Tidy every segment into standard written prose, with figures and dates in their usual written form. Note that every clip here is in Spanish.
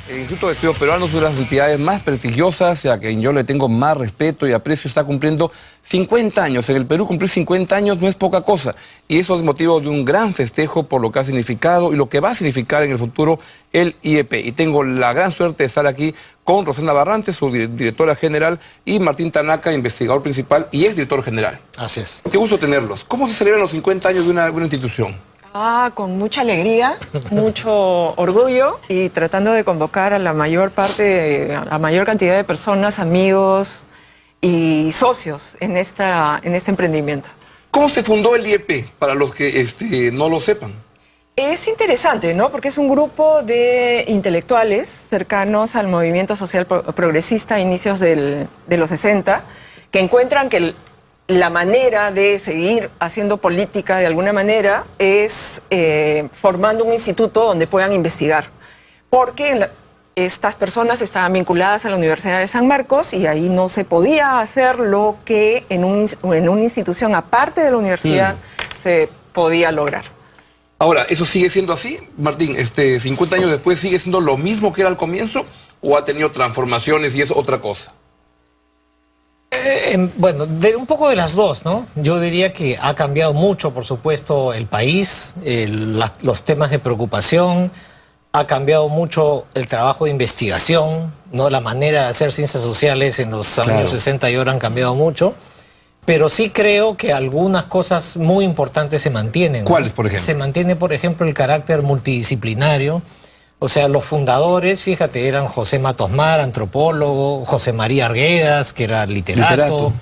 El Instituto de Estudios Peruanos es una de las entidades más prestigiosas, a quien yo le tengo más respeto y aprecio. Está cumpliendo 50 años. En el Perú cumplir 50 años no es poca cosa. Y eso es motivo de un gran festejo por lo que ha significado y lo que va a significar en el futuro el IEP. Y tengo la gran suerte de estar aquí con Rosana Barrantes, su directora general, y Martín Tanaka, investigador principal y exdirector general. Así es. Qué gusto tenerlos. ¿Cómo se celebran los 50 años de una institución? Con mucha alegría, mucho orgullo y tratando de convocar a la mayor cantidad de personas, amigos y socios en este emprendimiento. ¿Cómo se fundó el IEP, para los que no lo sepan? Es interesante, ¿no? Porque es un grupo de intelectuales cercanos al movimiento social progresista a inicios de los 60, que encuentran que la manera de seguir haciendo política de alguna manera es formando un instituto donde puedan investigar. Porque estas personas estaban vinculadas a la Universidad de San Marcos y ahí no se podía hacer lo que en una institución aparte de la universidad se podía lograr. Ahora, ¿eso sigue siendo así, Martín? 50 años después, ¿sigue siendo lo mismo que era al comienzo o ha tenido transformaciones y es otra cosa? Bueno, un poco de las dos, ¿no? Yo diría que ha cambiado mucho, por supuesto, el país, los temas de preocupación, ha cambiado mucho el trabajo de investigación, ¿no? La manera de hacer ciencias sociales en los años 60 y ahora han cambiado mucho, pero sí creo que algunas cosas muy importantes se mantienen, ¿no? ¿Cuáles, por ejemplo? Se mantiene, por ejemplo, el carácter multidisciplinario. O sea, los fundadores, fíjate, eran José Matos Mar, antropólogo, José María Arguedas, que era literato.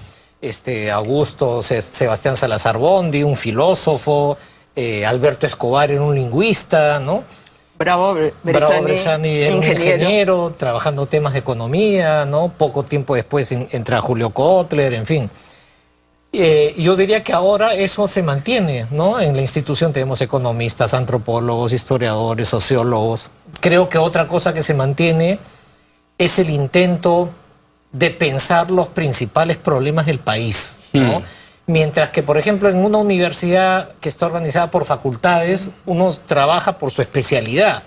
Augusto Sebastián Salazar Bondi, un filósofo, Alberto Escobar era un lingüista, ¿no? Bravo Bressani era un ingeniero, trabajando temas de economía, ¿no? Poco tiempo después entra Julio Kotler, en fin. Yo diría que ahora eso se mantiene, ¿no? En la institución tenemos economistas, antropólogos, historiadores, sociólogos. Creo que otra cosa que se mantiene es el intento de pensar los principales problemas del país, ¿no? Mientras que, por ejemplo, en una universidad que está organizada por facultades, uno trabaja por su especialidad.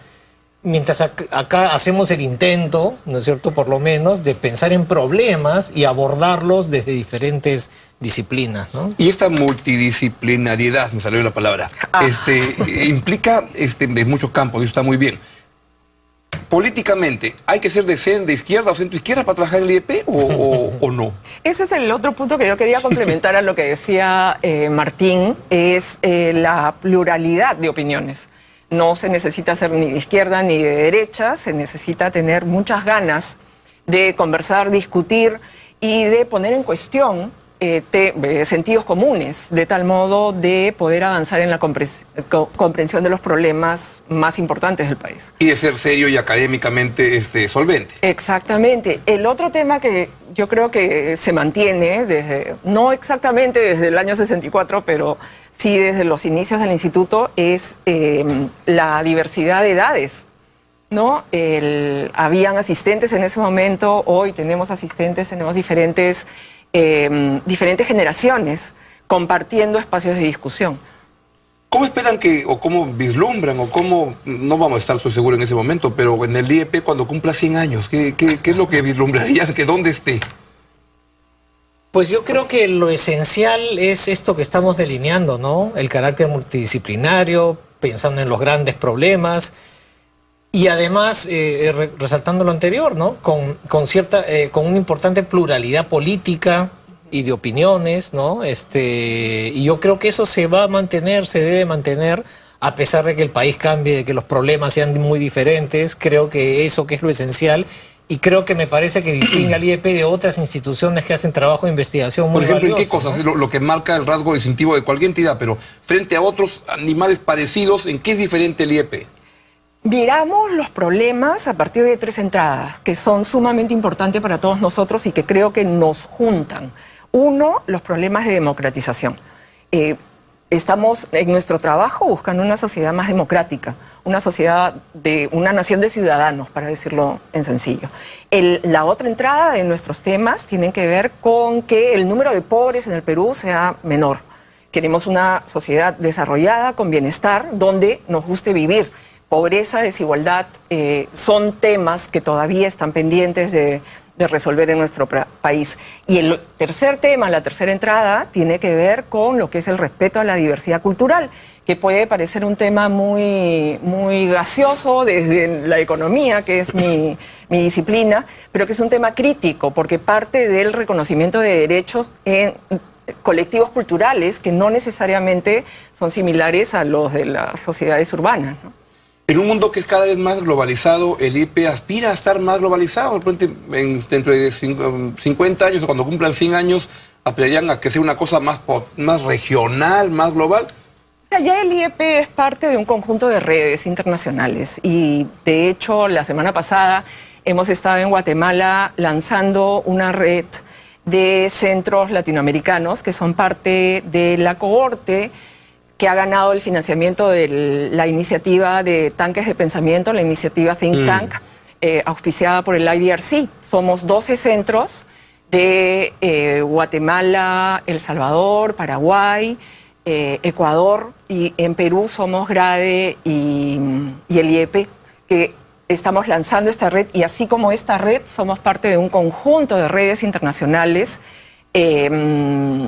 Mientras acá hacemos el intento, ¿no es cierto?, por lo menos, de pensar en problemas y abordarlos desde diferentes disciplinas, ¿no? Y esta multidisciplinariedad, me salió la palabra, implica en muchos campos, y eso está muy bien. Políticamente, ¿hay que ser de izquierda o centro izquierda para trabajar en el IEP o no? Ese es el otro punto que yo quería complementar a lo que decía Martín, es la pluralidad de opiniones. No se necesita ser ni de izquierda ni de derecha, se necesita tener muchas ganas de conversar, discutir y de poner en cuestión sentidos comunes, de tal modo de poder avanzar en la comprensión de los problemas más importantes del país. Y de ser serio y académicamente solvente. Exactamente. El otro tema que yo creo que se mantiene, no exactamente desde el año 64, pero sí desde los inicios del instituto, es la diversidad de edades, ¿no? Habían asistentes en ese momento, hoy tenemos asistentes, tenemos diferentes generaciones compartiendo espacios de discusión. ¿Cómo esperan o cómo vislumbran, o cómo, no vamos a estar, estoy seguro en ese momento, pero en el IEP cuando cumpla 100 años, ¿qué es lo que vislumbrarían, que dónde esté? Pues yo creo que lo esencial es esto que estamos delineando, ¿no? El carácter multidisciplinario, pensando en los grandes problemas, y además, resaltando lo anterior, ¿no? Con una importante pluralidad política y de opiniones, ¿no? Y yo creo que eso se va a mantener, se debe mantener, a pesar de que el país cambie, de que los problemas sean muy diferentes. Creo que eso que es lo esencial, y creo que me parece que distingue al IEP de otras instituciones que hacen trabajo de investigación muy valioso. Por ejemplo, ¿en qué cosas? ¿No? Lo que marca el rasgo distintivo de cualquier entidad, pero frente a otros animales parecidos, ¿en qué es diferente el IEP? Miramos los problemas a partir de 3 entradas, que son sumamente importantes para todos nosotros y que creo que nos juntan. Uno, los problemas de democratización. Estamos en nuestro trabajo buscando una sociedad más democrática, una sociedad una nación de ciudadanos, para decirlo en sencillo. La otra entrada de nuestros temas tienen que ver con que el número de pobres en el Perú sea menor. Queremos una sociedad desarrollada, con bienestar, donde nos guste vivir. pobreza, desigualdad, son temas que todavía están pendientes de resolver en nuestro país. Y el tercer tema, la tercera entrada, tiene que ver con lo que es el respeto a la diversidad cultural, que puede parecer un tema muy gaseoso desde la economía, que es mi disciplina, pero que es un tema crítico, porque parte del reconocimiento de derechos en colectivos culturales que no necesariamente son similares a los de las sociedades urbanas, ¿no? En un mundo que es cada vez más globalizado, el IEP aspira a estar más globalizado. Dentro de 50 años o cuando cumplan 100 años, aspirarían a que sea una cosa más regional, más global. O sea, ya el IEP es parte de un conjunto de redes internacionales y de hecho la semana pasada hemos estado en Guatemala lanzando una red de centros latinoamericanos que son parte de la cohorte que ha ganado el financiamiento de la iniciativa de tanques de pensamiento, la iniciativa Think Tank, auspiciada por el IDRC. Somos 12 centros de Guatemala, El Salvador, Paraguay, Ecuador, y en Perú somos GRADE y el IEP, que estamos lanzando esta red, y así como esta red, somos parte de un conjunto de redes internacionales. De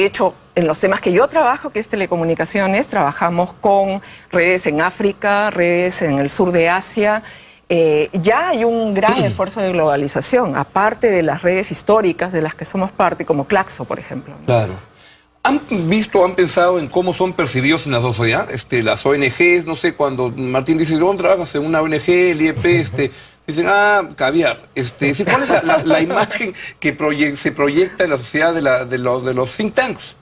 hecho, en los temas que yo trabajo, que es telecomunicaciones, trabajamos con redes en África, redes en el sur de Asia. Ya hay un gran esfuerzo de globalización, aparte de las redes históricas de las que somos parte, como Claxo, por ejemplo, ¿no? Claro. ¿Han pensado en cómo son percibidos en la sociedad? Las ONGs, no sé, cuando Martín dice, ¿dónde trabajas? En una ONG, el IEP, dicen, caviar. ¿Cuál es la imagen que se proyecta en la sociedad de los think tanks?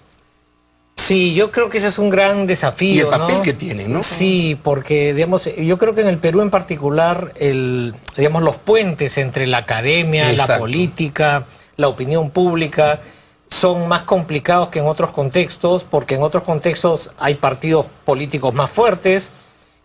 Sí, yo creo que ese es un gran desafío, y el papel, ¿no?, que tienen, ¿no? Sí, porque, digamos, yo creo que en el Perú en particular, digamos, los puentes entre la academia, exacto, la política, la opinión pública, son más complicados que en otros contextos, porque en otros contextos hay partidos políticos más fuertes,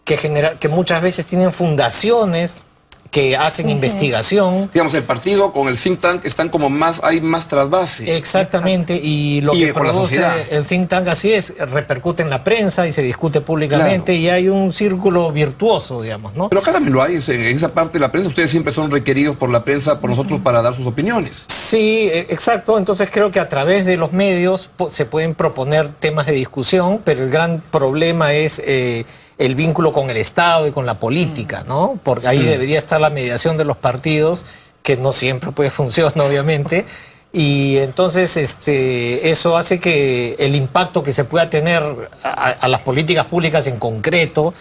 que muchas veces tienen fundaciones que hacen investigación. Digamos, el partido con el think tank están como hay más trasvase. Exactamente, y lo que produce el think tank, así es, repercute en la prensa y se discute públicamente, claro, y hay un círculo virtuoso, digamos, ¿no? Pero acá también lo hay, en esa parte de la prensa, ustedes siempre son requeridos por la prensa, por nosotros, para dar sus opiniones. Sí, exacto, entonces creo que a través de los medios se pueden proponer temas de discusión, pero el gran problema es el vínculo con el Estado y con la política, ¿no? Porque ahí debería estar la mediación de los partidos, que no siempre puede funcionar, obviamente, y entonces eso hace que el impacto que se pueda tener a las políticas públicas en concreto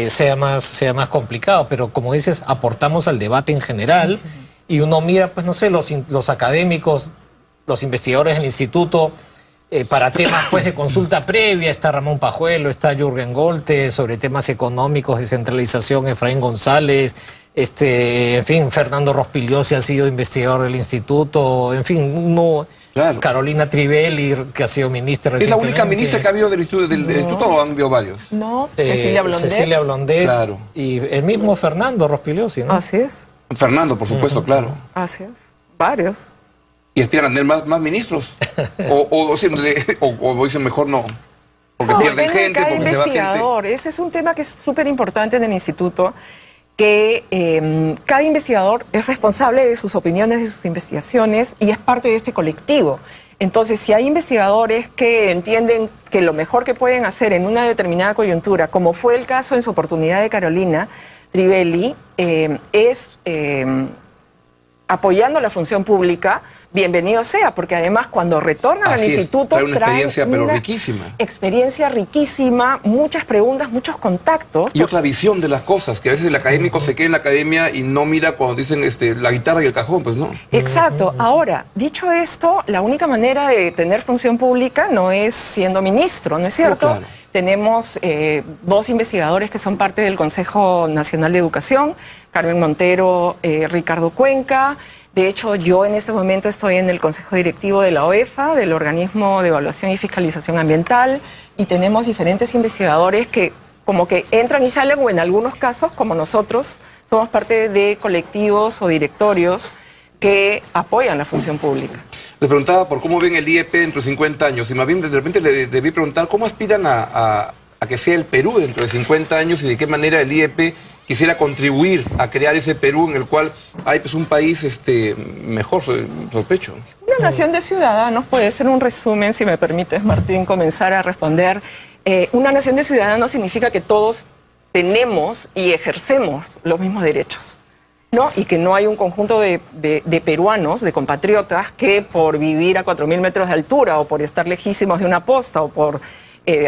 sea más complicado, pero como dices, aportamos al debate en general, y uno mira, pues no sé, los académicos, los investigadores del instituto, para temas pues de consulta previa, está Ramón Pajuelo, está Jürgen Golte, sobre temas económicos, descentralización, Efraín González, en fin, Fernando Rospigliosi ha sido investigador del instituto, en fin, claro, Carolina Trivelli, que ha sido ministra recientemente. ¿Es la única ministra que ha habido del instituto o han habido varios? No, Cecilia Blondet. Cecilia Blondet, claro, y el mismo Fernando Rospigliosi, ¿no? Así es. Fernando, por supuesto, claro. Así es, varios. ¿Y aspiran a tener más ministros? o dicen mejor no, porque pierden gente, porque se va gente. Ese es un tema que es súper importante en el instituto, que cada investigador es responsable de sus opiniones, de sus investigaciones, y es parte de este colectivo. Entonces, si hay investigadores que entienden que lo mejor que pueden hacer en una determinada coyuntura, como fue el caso en su oportunidad de Carolina Trivelli, es apoyando la función pública, bienvenido sea, porque además cuando retornan al instituto trae una experiencia, pero riquísima. Experiencia riquísima, muchas preguntas, muchos contactos. Y otra visión de las cosas, que a veces el académico se queda en la academia y no mira cuando dicen la guitarra y el cajón, pues no. Exacto. Ahora, dicho esto, la única manera de tener función pública no es siendo ministro, ¿no es cierto? Claro. Tenemos 2 investigadores que son parte del Consejo Nacional de Educación, Carmen Montero, Ricardo Cuenca. De hecho, yo en este momento estoy en el Consejo Directivo de la OEFA, del Organismo de Evaluación y Fiscalización Ambiental, y tenemos diferentes investigadores que como que entran y salen, o en algunos casos, como nosotros, somos parte de colectivos o directorios que apoyan la función pública. Les preguntaba por cómo ven el IEP dentro de 50 años, y más bien de repente le debí preguntar cómo aspiran a a que sea el Perú dentro de 50 años y de qué manera el IEP quisiera contribuir a crear ese Perú en el cual hay pues, un país mejor, sospecho? Una nación de ciudadanos puede ser un resumen, si me permites, Martín, comenzar a responder. Una nación de ciudadanos significa que todos tenemos y ejercemos los mismos derechos, ¿no? Y que no hay un conjunto de peruanos, de compatriotas, que por vivir a 4.000 metros de altura o por estar lejísimos de una posta o por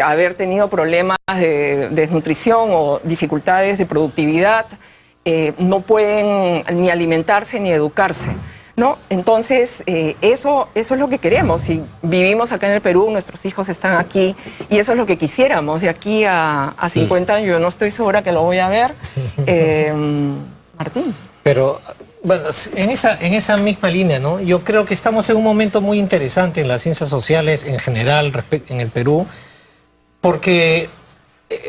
haber tenido problemas de desnutrición o dificultades de productividad, no pueden ni alimentarse ni educarse, ¿no? Entonces, eso es lo que queremos. Si vivimos acá en el Perú, nuestros hijos están aquí y eso es lo que quisiéramos. De aquí a 50 años, yo no estoy segura que lo voy a ver. Martín. Pero, bueno, en esa misma línea, ¿no? Yo creo que estamos en un momento muy interesante en las ciencias sociales en general en el Perú, porque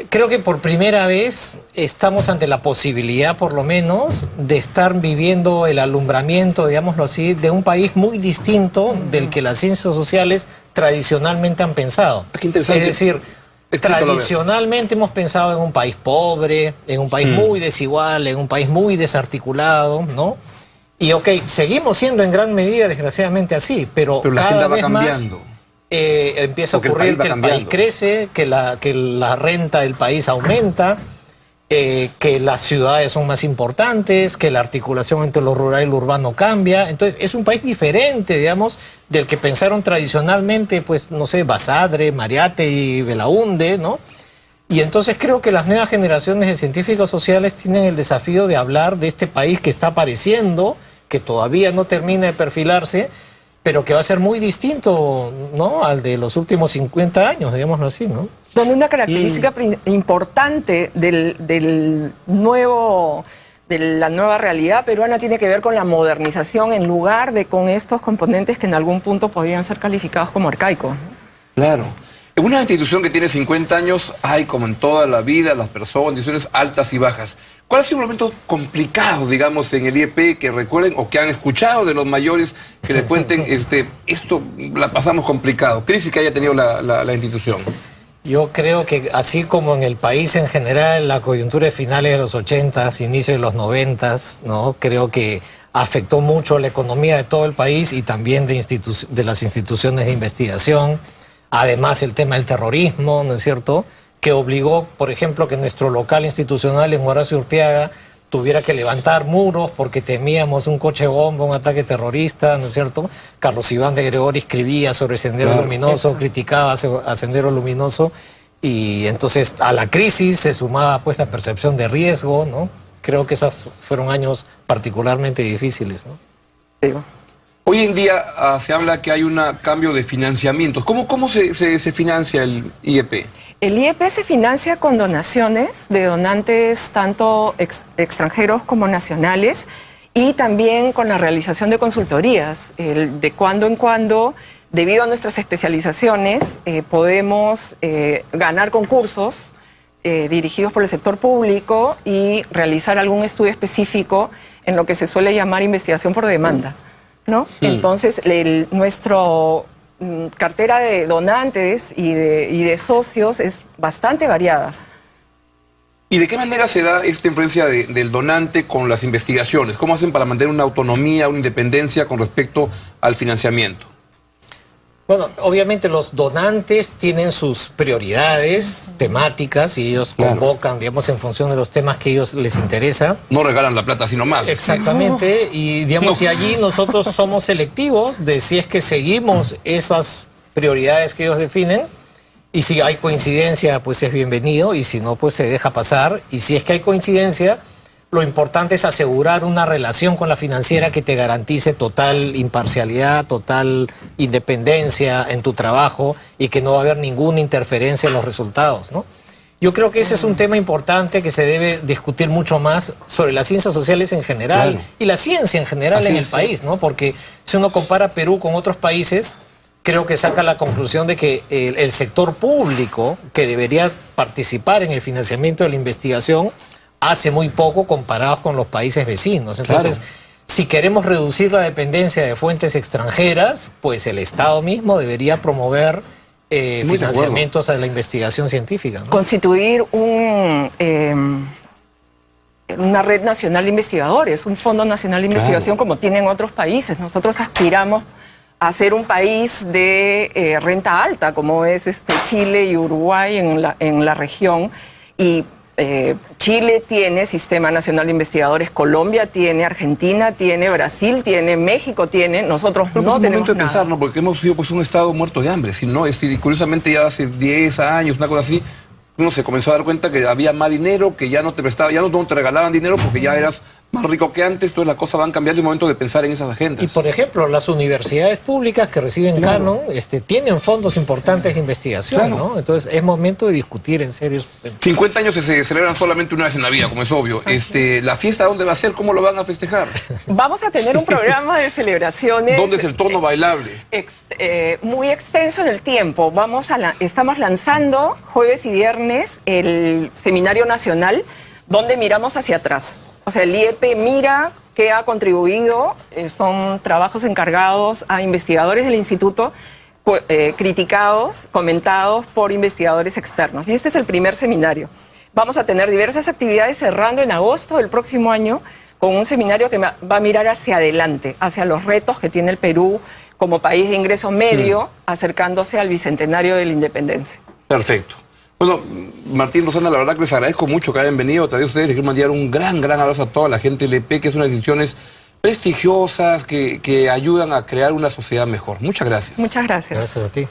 creo que por primera vez estamos ante la posibilidad, por lo menos, de estar viviendo el alumbramiento, digámoslo así, de un país muy distinto del que las ciencias sociales tradicionalmente han pensado. Qué interesante. Es decir, tradicionalmente hemos pensado en un país pobre, en un país muy desigual, en un país muy desarticulado, ¿no? Y ok, seguimos siendo en gran medida, desgraciadamente, así, pero la cada agenda va vez cambiando. más empieza a ocurrir que el país crece, que la renta del país aumenta, que las ciudades son más importantes, que la articulación entre lo rural y lo urbano cambia. Entonces es un país diferente, digamos, del que pensaron tradicionalmente, pues, no sé, Basadre, Mariate y Belaúnde, ¿no? Y entonces creo que las nuevas generaciones de científicos sociales tienen el desafío de hablar de este país que está apareciendo, que todavía no termina de perfilarse, pero que va a ser muy distinto, ¿no?, al de los últimos 50 años, digámoslo así, ¿no? Donde una característica importante de la nueva realidad peruana tiene que ver con la modernización en lugar de con estos componentes que en algún punto podrían ser calificados como arcaicos. Claro. En una institución que tiene 50 años hay, como en toda la vida, las personas, condiciones altas y bajas. ¿Cuál ha sido un momento complicado, digamos, en el IEP que recuerden o que han escuchado de los mayores que les cuenten, esto la pasamos complicado? Crisis que haya tenido la institución. Yo creo que así como en el país en general, la coyuntura de finales de los 80s, inicios de los 90s, ¿no? Creo que afectó mucho la economía de todo el país y también de las instituciones de investigación. Además, el tema del terrorismo, ¿no es cierto?, que obligó, por ejemplo, que nuestro local institucional en Horacio Urteaga tuviera que levantar muros porque temíamos un coche bomba, un ataque terrorista, ¿no es cierto? Carlos Iván de Gregori escribía sobre Sendero Luminoso, criticaba a Sendero Luminoso, y entonces a la crisis se sumaba pues la percepción de riesgo, ¿no? Creo que esos fueron años particularmente difíciles, ¿no? Digo. Hoy en día se habla que hay un cambio de financiamientos. ¿Cómo se financia el IEP? El IEP se financia con donaciones de donantes tanto extranjeros como nacionales y también con la realización de consultorías. De cuando en cuando, debido a nuestras especializaciones, podemos ganar concursos dirigidos por el sector público y realizar algún estudio específico en lo que se suele llamar investigación por demanda, ¿no? Entonces, nuestro cartera de donantes y de socios es bastante variada. ¿Y de qué manera se da esta influencia del donante con las investigaciones? ¿Cómo hacen para mantener una autonomía, una independencia con respecto al financiamiento? Bueno, obviamente los donantes tienen sus prioridades temáticas y ellos convocan, digamos, en función de los temas que a ellos les interesa. No regalan la plata sino más. Exactamente, y digamos, y allí nosotros somos selectivos de si es que seguimos esas prioridades que ellos definen, y si hay coincidencia, pues es bienvenido, y si no, pues se deja pasar, y si es que hay coincidencia, lo importante es asegurar una relación con la financiera que te garantice total imparcialidad, total independencia en tu trabajo y que no va a haber ninguna interferencia en los resultados, ¿no? Yo creo que ese es un tema importante que se debe discutir mucho más sobre las ciencias sociales en general y la ciencia en general en el país, ¿no? Porque si uno compara Perú con otros países, creo que saca la conclusión de que el sector público, que debería participar en el financiamiento de la investigación, hace muy poco comparados con los países vecinos. Entonces, si queremos reducir la dependencia de fuentes extranjeras, pues el Estado mismo debería promover financiamientos a la investigación científica, ¿no? Constituir una red nacional de investigadores, un fondo nacional de investigación como tienen otros países. Nosotros aspiramos a ser un país de renta alta, como es Chile y Uruguay en la región. Y Chile tiene Sistema Nacional de Investigadores, Colombia tiene, Argentina tiene, Brasil tiene, México tiene, nosotros no tenemos nada. Es momento de pensar, ¿no? Porque hemos sido pues un estado muerto de hambre, ¿sí? ¿No? Curiosamente ya hace 10 años, una cosa así, uno se comenzó a dar cuenta que había más dinero, que ya no te prestaba, ya no te regalaban dinero porque ya eras más rico que antes, entonces las cosas van cambiando y es momento de pensar en esas agendas. Y por ejemplo, las universidades públicas que reciben canon tienen fondos importantes de investigación, ¿no? Entonces es momento de discutir en serio esos temas. 50 años se celebran solamente una vez en la vida, como es obvio. ¿La fiesta dónde va a ser? ¿Cómo lo van a festejar? Vamos a tener un programa de celebraciones. ¿Dónde es el tono bailable? Muy extenso en el tiempo. Estamos lanzando jueves y viernes el Seminario Nacional, donde miramos hacia atrás. O sea, el IEP mira qué ha contribuido, son trabajos encargados a investigadores del instituto, criticados, comentados por investigadores externos. Y este es el primer seminario. Vamos a tener diversas actividades cerrando en agosto del próximo año con un seminario que va a mirar hacia adelante, hacia los retos que tiene el Perú como país de ingreso medio, acercándose al bicentenario de la independencia. Perfecto. Bueno, Martín, Rosana, la verdad que les agradezco mucho que hayan venido. A ustedes les quiero mandar un gran abrazo a toda la gente del EP, que es unas instituciones prestigiosas que ayudan a crear una sociedad mejor. Muchas gracias. Muchas gracias. Gracias a ti.